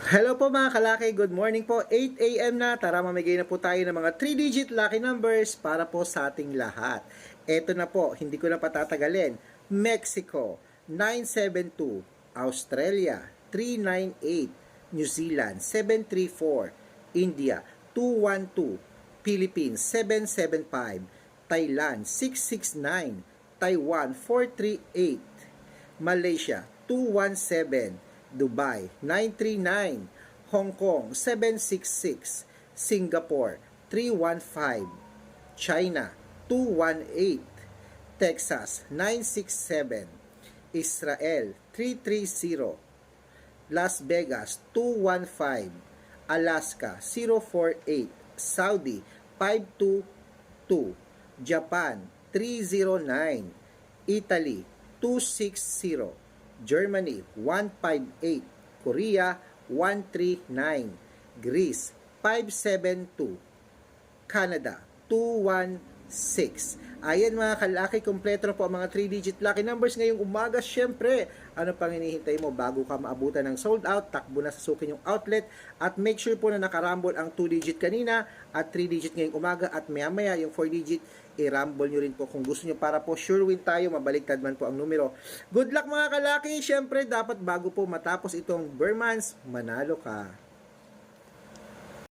Hello po mga kalaki, good morning po. 8 a.m. na, tara mamigay na po tayo ng mga 3-digit lucky numbers para po sa ating lahat. Ito na po, hindi ko na patatagalin. Mexico, 972. Australia, 398. New Zealand, 734. India, 212. Philippines, 775. Thailand, 669. Taiwan, 438. Malaysia, 217. Dubai 939, Hong Kong 766, Singapore 315, China 218, Texas 967, Israel 330, Las Vegas 215, Alaska 048, Saudi 522, Japan 309, Italy 260, Germany 158, Korea 139, Greece 572, Canada 216. Ayan mga kalaki, kompleto na po ang mga 3-digit lucky numbers ngayong umaga. Syempre, ano pang hinihintay mo bago ka maabutan ng sold out? Takbo na sa sukin yung outlet at make sure po na nakarambol ang 2-digit kanina at 3-digit ngayong umaga at maya yung 4-digit i-rumble nyo rin po kung gusto nyo para po sure win tayo, mabaliktad man po ang numero. Good luck mga kalaki. Syempre, dapat bago po matapos itong Burmans, manalo ka.